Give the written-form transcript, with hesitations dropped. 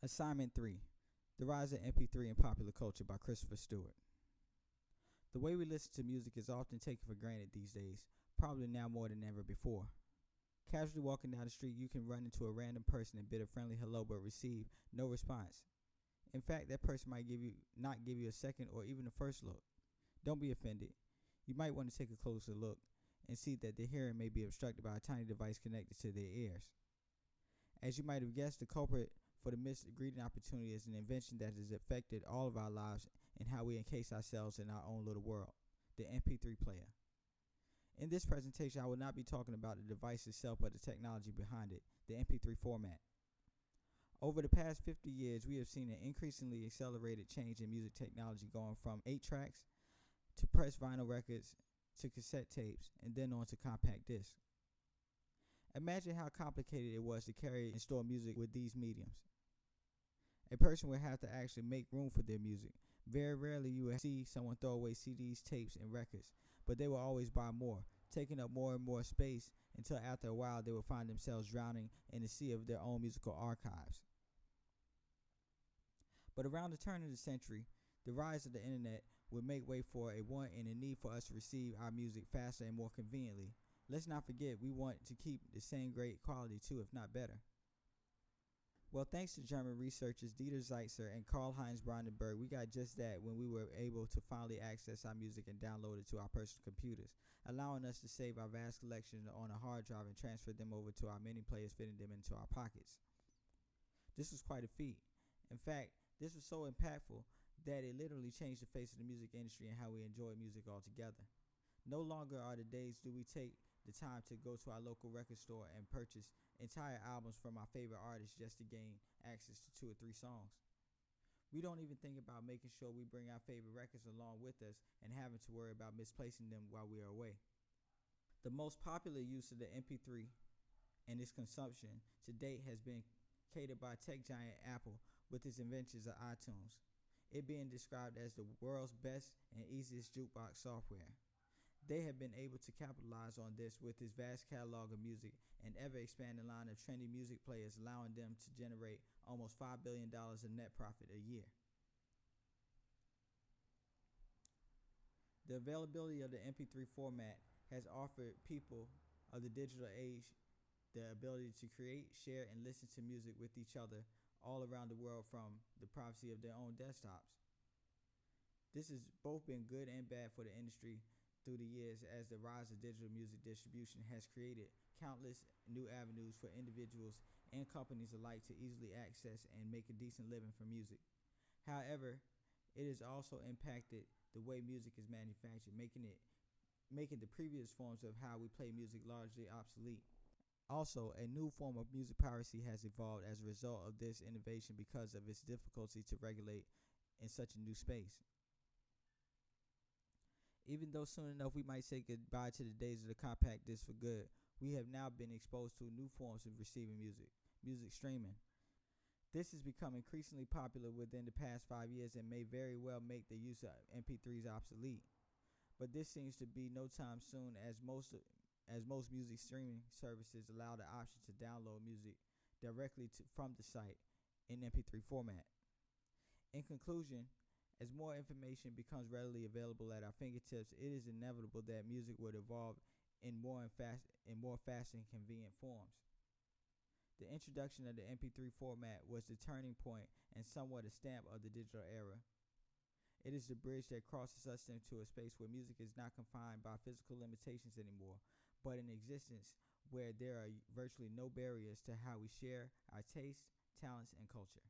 Assignment 3. The Rise of MP3 in Popular Culture by Christopher Stewart. The way we listen to music is often taken for granted these days, probably now more than ever before. Casually walking down the street, you can run into a random person and bid a friendly hello but receive no response. In fact, that person might not give you a second or even a first look. Don't be offended. You might want to take a closer look and see that their hearing may be obstructed by a tiny device connected to their ears. As you might have guessed, the culprit for the missed greeting opportunity is an invention that has affected all of our lives and how we encase ourselves in our own little world, the MP3 player. In this presentation, I will not be talking about the device itself, but the technology behind it, the MP3 format. Over the past 50 years, we have seen an increasingly accelerated change in music technology, going from 8 tracks to pressed vinyl records to cassette tapes and then on to compact discs. Imagine how complicated it was to carry and store music with these mediums. A person would have to actually make room for their music. Very rarely you will see someone throw away CDs, tapes, and records, but they will always buy more, taking up more and more space until after a while they will find themselves drowning in the sea of their own musical archives. But around the turn of the century, the rise of the internet would make way for a want and a need for us to receive our music faster and more conveniently. Let's not forget, we want to keep the same great quality too, if not better. Well, thanks to German researchers Dieter Zeitzer and Karl-Heinz Brandenburg, we got just that when we were able to finally access our music and download it to our personal computers, allowing us to save our vast collection on a hard drive and transfer them over to our many players, fitting them into our pockets. This was quite a feat. In fact, this was so impactful that it literally changed the face of the music industry and how we enjoy music altogether. No longer are the days do we take the time to go to our local record store and purchase entire albums from our favorite artists just to gain access to 2 or 3 songs. We don't even think about making sure we bring our favorite records along with us and having to worry about misplacing them while we are away. The most popular use of the MP3 and its consumption to date has been catered by tech giant Apple with its inventions of iTunes, it being described as the world's best and easiest jukebox software. They have been able to capitalize on this with its vast catalog of music and ever-expanding line of trendy music players, allowing them to generate almost $5 billion in net profit a year. The availability of the MP3 format has offered people of the digital age the ability to create, share, and listen to music with each other all around the world from the privacy of their own desktops. This has both been good and bad for the industry through the years, as the rise of digital music distribution has created countless new avenues for individuals and companies alike to easily access and make a decent living from music. However, it has also impacted the way music is manufactured, making the previous forms of how we play music largely obsolete. Also, a new form of music piracy has evolved as a result of this innovation because of its difficulty to regulate in such a new space. Even though soon enough we might say goodbye to the days of the compact disc for good, we have now been exposed to new forms of receiving music streaming. This has become increasingly popular within the past 5 years and may very well make the use of MP3s obsolete. But this seems to be no time soon, as most music streaming services allow the option to download music directly from the site in MP3 format. In conclusion, as more information becomes readily available at our fingertips, it is inevitable that music would evolve in more fast and convenient forms. The introduction of the MP3 format was the turning point and somewhat a stamp of the digital era. It is the bridge that crosses us into a space where music is not confined by physical limitations anymore, but an existence where there are virtually no barriers to how we share our tastes, talents, and culture.